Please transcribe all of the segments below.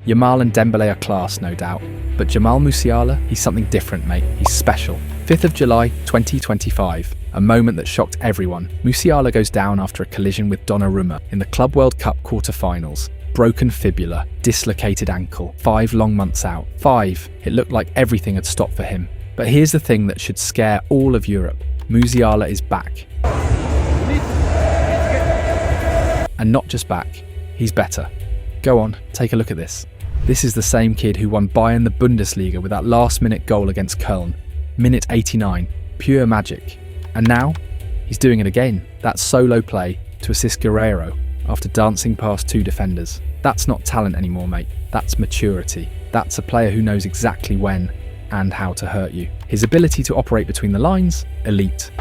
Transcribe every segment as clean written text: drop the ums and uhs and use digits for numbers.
Jamal and Dembele are class, no doubt. But Jamal Musiala, he's something different, mate. He's special. 5th of July, 2025. A moment that shocked everyone. Musiala goes down after a collision with Donnarumma in the Club World Cup quarter-finals. Broken fibula, dislocated ankle, 5 long months out. 5. It looked like everything had stopped for him. But here's the thing that should scare all of Europe. Musiala is back. And not just back, he's better. Go on, take a look at this. This is the same kid who won Bayern the Bundesliga with that last-minute goal against Köln. Minute 89. Pure magic. And now, he's doing it again. That solo play to assist Guerreiro after dancing past 2 defenders. That's not talent anymore, mate. That's maturity. That's a player who knows exactly when and how to hurt you. His ability to operate between the lines, elite.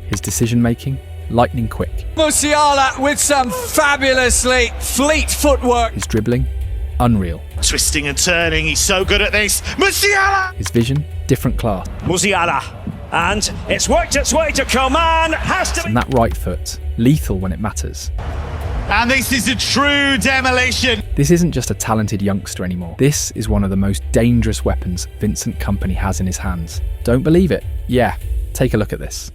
His decision-making, lightning quick. Musiala with some fabulously fleet footwork. His dribbling, unreal. Twisting and turning, he's so good at this. Musiala! His vision, different class. Musiala. And it's worked its way to Coman. Has to be. And that right foot, lethal when it matters. And this is a true demolition. This isn't just a talented youngster anymore. This is one of the most dangerous weapons Vincent Kompany has in his hands. Don't believe it? Yeah, take a look at this.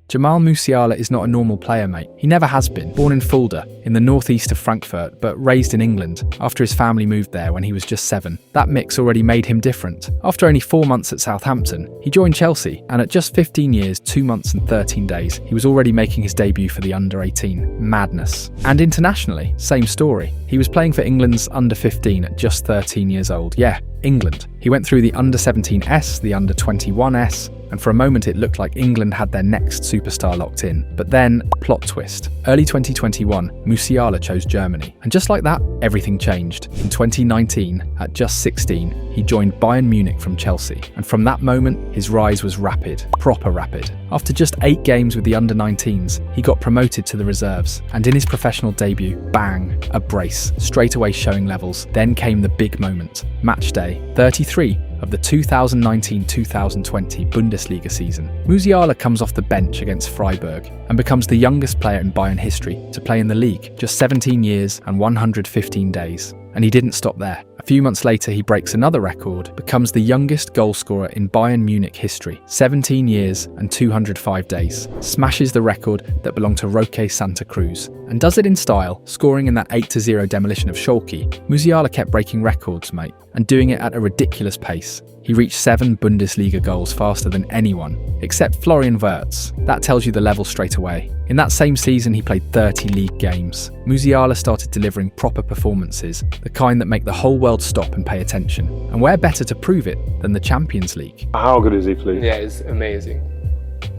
Jamal Musiala is not a normal player, mate. He never has been. Born in Fulda, in the northeast of Frankfurt, but raised in England after his family moved there when he was just 7. That mix already made him different. After only 4 months at Southampton, he joined Chelsea, and at just 15 years, 2 months and 13 days, he was already making his debut for the under-18. Madness. And internationally, same story. He was playing for England's under-15 at just 13 years old. Yeah, England. He went through the under-17S, the under-21S, and for a moment it looked like England had their next superstar locked in. But then, plot twist. Early 2021, Musiala chose Germany. And just like that, everything changed. In 2019, at just 16, he joined Bayern Munich from Chelsea. And from that moment, his rise was rapid. Proper rapid. After just 8 games with the under-19s, he got promoted to the reserves. And in his professional debut, bang, a brace, straight away showing levels. Then came the big moment. Match day 33 of the 2019-2020 Bundesliga season. Musiala comes off the bench against Freiburg and becomes the youngest player in Bayern history to play in the league, just 17 years and 115 days. And he didn't stop there. A few months later, he breaks another record, becomes the youngest goalscorer in Bayern Munich history, 17 years and 205 days, smashes the record that belonged to Roque Santa Cruz, and does it in style, scoring in that 8-0 demolition of Schalke. Musiala kept breaking records, mate, and doing it at a ridiculous pace. He reached 7 Bundesliga goals faster than anyone, except Florian Wirtz. That tells you the level straight away. In that same season, he played 30 league games. Musiala started delivering proper performances, the kind that make the whole world stop and pay attention. And where better to prove it than the Champions League? How good is he, please? Yeah, he's amazing.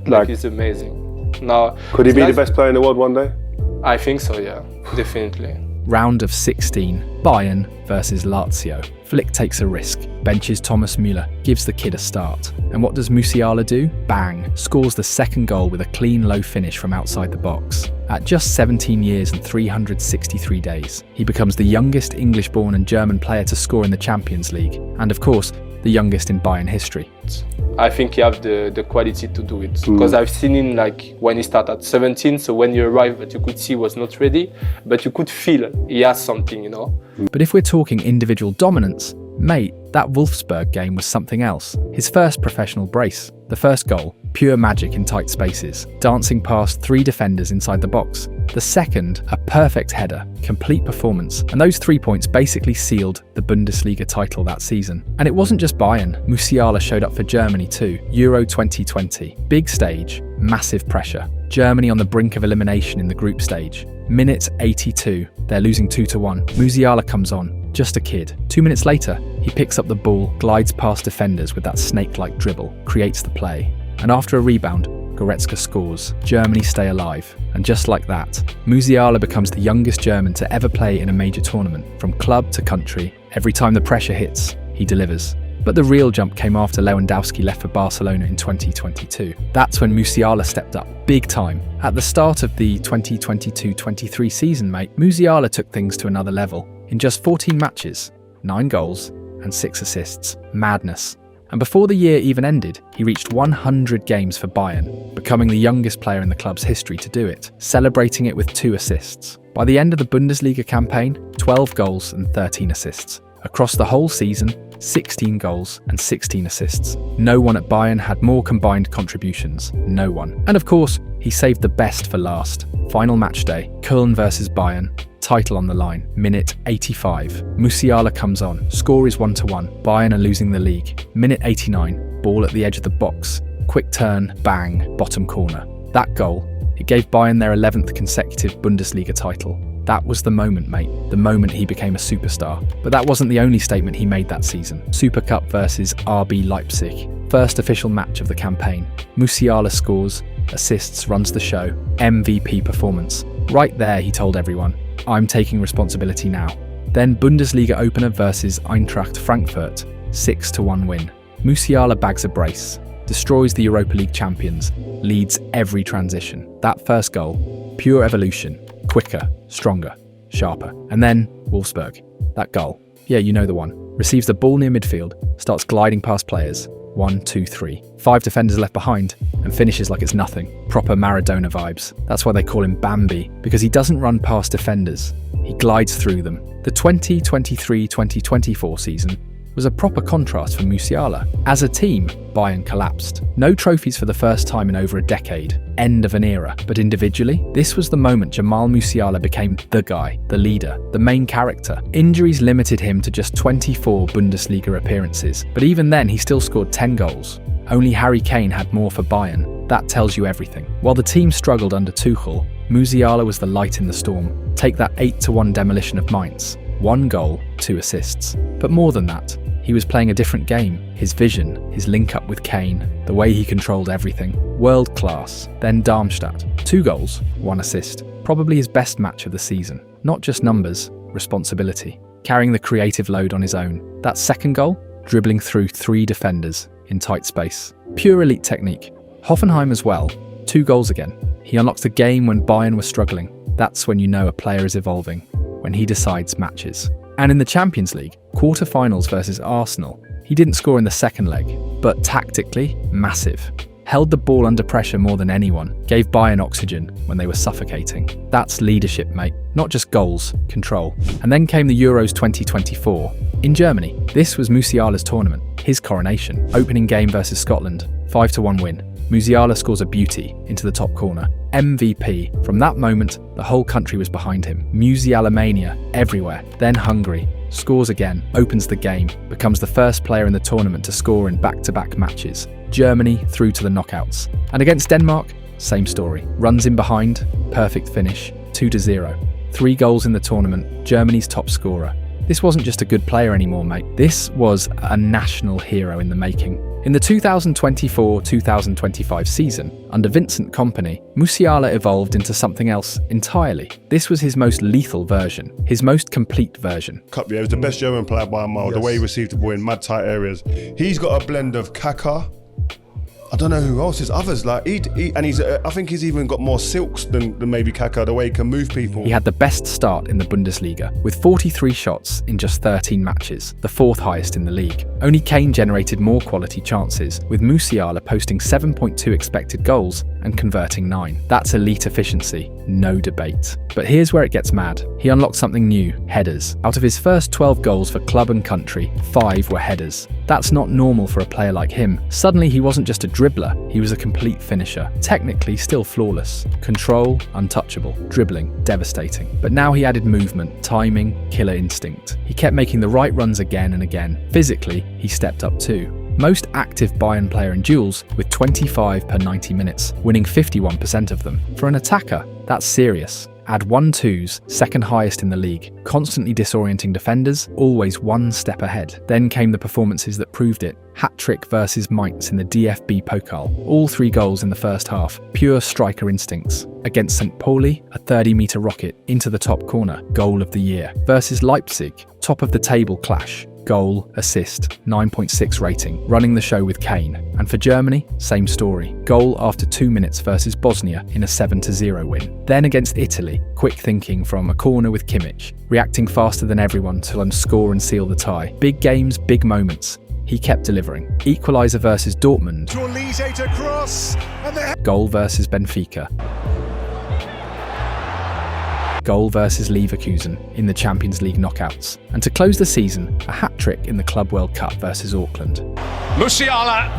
Like he's amazing. Now, could he be the best player in the world one day? I think so, yeah, definitely. Round of 16, Bayern versus Lazio. Flick takes a risk, benches Thomas Müller, gives the kid a start. And what does Musiala do? Bang! Scores the second goal with a clean low finish from outside the box. At just 17 years and 363 days, he becomes the youngest English-born and German player to score in the Champions League, and of course, the youngest in Bayern history. I think he have the quality to do it, because I've seen him like when he started at 17, so when he arrived, but you could see he was not ready, but you could feel he has something, you know. But if we're talking individual dominance, mate, that Wolfsburg game was something else. His first professional brace, the first goal, pure magic in tight spaces, dancing past 3 defenders inside the box. The second, a perfect header, complete performance, and those 3 points basically sealed the Bundesliga title that season. And it wasn't just Bayern, Musiala showed up for Germany too, Euro 2020. Big stage, massive pressure. Germany on the brink of elimination in the group stage. Minute 82, they're losing 2-1. Musiala comes on, just a kid. 2 minutes later, he picks up the ball, glides past defenders with that snake-like dribble, creates the play. And after a rebound, Goretzka scores. Germany stay alive. And just like that, Musiala becomes the youngest German to ever play in a major tournament. From club to country, every time the pressure hits, he delivers. But the real jump came after Lewandowski left for Barcelona in 2022. That's when Musiala stepped up, big time. At the start of the 2022-23 season, mate, Musiala took things to another level. In just 14 matches, 9 goals and 6 assists. Madness. And before the year even ended, he reached 100 games for Bayern, becoming the youngest player in the club's history to do it, celebrating it with 2 assists. By the end of the Bundesliga campaign, 12 goals and 13 assists. Across the whole season, 16 goals and 16 assists. No one at Bayern had more combined contributions. No one. And of course, he saved the best for last. Final match day, Köln versus Bayern. Title on the line, minute 85. Musiala comes on, score is 1-1. Bayern are losing the league. Minute 89, ball at the edge of the box. Quick turn, bang, bottom corner. That goal, it gave Bayern their 11th consecutive Bundesliga title. That was the moment, mate. The moment he became a superstar. But that wasn't the only statement he made that season. Super Cup versus RB Leipzig. First official match of the campaign. Musiala scores, assists, runs the show. MVP performance. Right there, he told everyone, I'm taking responsibility now. Then Bundesliga opener versus Eintracht Frankfurt. 6-1 win. Musiala bags a brace. Destroys the Europa League champions. Leads every transition. That first goal. Pure evolution. Quicker, stronger, sharper. And then, Wolfsburg. That goal. Yeah, you know the one. Receives the ball near midfield, starts gliding past players. 1, 2, 3. 5 defenders left behind, and finishes like it's nothing. Proper Maradona vibes. That's why they call him Bambi, because he doesn't run past defenders. He glides through them. The 2023-2024 season was a proper contrast for Musiala. As a team, Bayern collapsed. No trophies for the first time in over a decade. End of an era. But individually, this was the moment Jamal Musiala became the guy, the leader, the main character. Injuries limited him to just 24 Bundesliga appearances. But even then, he still scored 10 goals. Only Harry Kane had more for Bayern. That tells you everything. While the team struggled under Tuchel, Musiala was the light in the storm. Take that 8-1 demolition of Mainz. 1 goal, 2 assists. But more than that, he was playing a different game. His vision, his link up with Kane, the way he controlled everything. World class. Then Darmstadt. 2 goals, 1 assist. Probably his best match of the season. Not just numbers, responsibility. Carrying the creative load on his own. That second goal, dribbling through 3 defenders in tight space. Pure elite technique. Hoffenheim as well. 2 goals again. He unlocks the game when Bayern was struggling. That's when you know a player is evolving. When he decides matches. And in the Champions League, quarter-finals versus Arsenal, he didn't score in the second leg, but tactically, massive. Held the ball under pressure more than anyone, gave Bayern oxygen when they were suffocating. That's leadership, mate. Not just goals, control. And then came the Euros 2024. In Germany, this was Musiala's tournament, his coronation. Opening game versus Scotland, 5-1 win. Musiala scores a beauty into the top corner. MVP. From that moment, the whole country was behind him. Musiala mania everywhere. Then Hungary. Scores again, opens the game, becomes the first player in the tournament to score in back-to-back matches. Germany through to the knockouts. And against Denmark, same story. Runs in behind, perfect finish, 2-0. 3 goals in the tournament, Germany's top scorer. This wasn't just a good player anymore, mate. This was a national hero in the making. In the 2024-2025 season, under Vincent Kompany, Musiala evolved into something else entirely. This was his most lethal version, his most complete version. Cup, yeah, he was the best German player by a mile. Yes. The way he received the ball in mad tight areas. He's got a blend of Kaká. I don't know who else. There's others. Like and he's. I think he's even got more silks than maybe Kaká. The way he can move people. He had the best start in the Bundesliga with 43 shots in just 13 matches, the 4th highest in the league. Only Kane generated more quality chances, with Musiala posting 7.2 expected goals and converting 9. That's elite efficiency, no debate. But here's where it gets mad. He unlocked something new: headers. Out of his first 12 goals for club and country, 5 were headers. That's not normal for a player like him. Suddenly he wasn't just a dribbler, he was a complete finisher. Technically still flawless. Control, untouchable. Dribbling, devastating. But now he added movement, timing, killer instinct. He kept making the right runs again and again. Physically, he stepped up too. Most active Bayern player in duels, with 25 per 90 minutes, winning 51% of them. For an attacker, that's serious. Add 1-2s, second highest in the league, constantly disorienting defenders, always one step ahead. Then came the performances that proved it. Hat-trick versus Mainz in the DFB Pokal. All 3 goals in the first half, pure striker instincts. Against St. Pauli, a 30-metre rocket into the top corner, goal of the year. Versus Leipzig, top of the table clash. Goal, assist, 9.6 rating, running the show with Kane. And for Germany, same story. Goal after 2 minutes versus Bosnia in a 7-0 win. Then against Italy, quick thinking from a corner with Kimmich, reacting faster than everyone to score and seal the tie. Big games, big moments. he kept delivering. Equaliser versus Dortmund. Goal versus Benfica. Goal versus Leverkusen in the Champions League knockouts. And to close the season, a hat-trick in the Club World Cup versus Auckland. Musiala.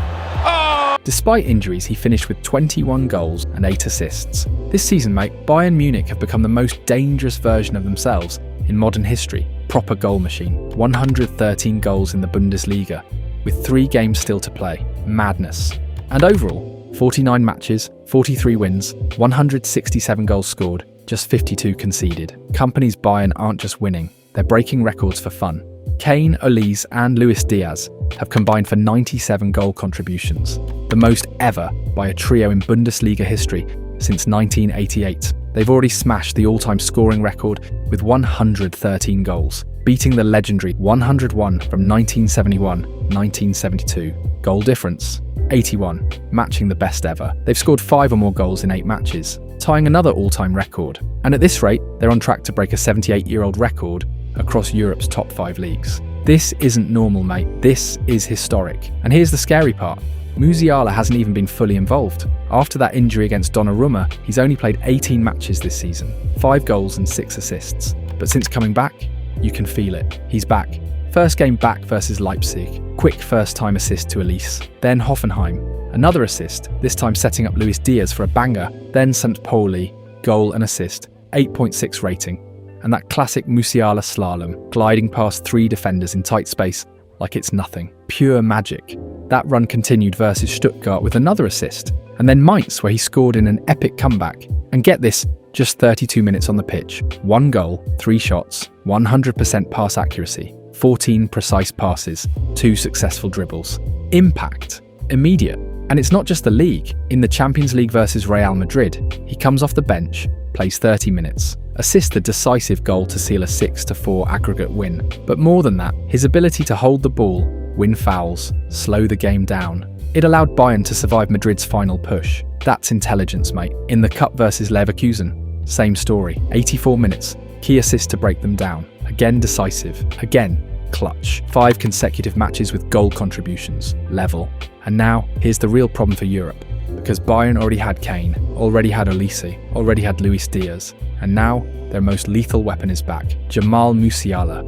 Oh! Despite injuries, he finished with 21 goals and 8 assists. This season, mate, Bayern Munich have become the most dangerous version of themselves in modern history. Proper goal machine. 113 goals in the Bundesliga, with 3 games still to play. Madness. And overall, 49 matches, 43 wins, 167 goals scored, just 52 conceded. Company's Bayern aren't just winning, they're breaking records for fun. Kane, Olise and Luis Diaz have combined for 97 goal contributions, the most ever by a trio in Bundesliga history since 1988. They've already smashed the all-time scoring record with 113 goals, beating the legendary 101 from 1971-1972. Goal difference, 81, matching the best ever. They've scored 5 or more goals in 8 matches, tying another all-time record. And at this rate, they're on track to break a 78-year-old record across Europe's top 5 leagues. This isn't normal, mate. This is historic. And here's the scary part. Musiala hasn't even been fully involved. After that injury against Donnarumma, he's only played 18 matches this season, 5 goals and 6 assists. But since coming back, you can feel it. He's back. First game back versus Leipzig. Quick first-time assist to Olise. Then Hoffenheim. Another assist, this time setting up Luis Diaz for a banger. Then St. Pauli, goal and assist, 8.6 rating. And that classic Musiala slalom, gliding past 3 defenders in tight space like it's nothing. Pure magic. That run continued versus Stuttgart with another assist. And then Mainz, where he scored in an epic comeback. And get this, just 32 minutes on the pitch. 1 goal, 3 shots, 100% pass accuracy, 14 precise passes, 2 successful dribbles. Impact. Immediate. And it's not just the league. In the Champions League versus Real Madrid, he comes off the bench, plays 30 minutes, assists the decisive goal to seal a 6-4 aggregate win. But more than that, his ability to hold the ball, win fouls, slow the game down. It allowed Bayern to survive Madrid's final push. That's intelligence, mate. In the Cup versus Leverkusen, same story. 84 minutes, key assist to break them down. Again decisive, again clutch. 5 consecutive matches with goal contributions, level. And now, here's the real problem for Europe. Because Bayern already had Kane, already had Olise, already had Luis Diaz. And now, their most lethal weapon is back. Jamal Musiala.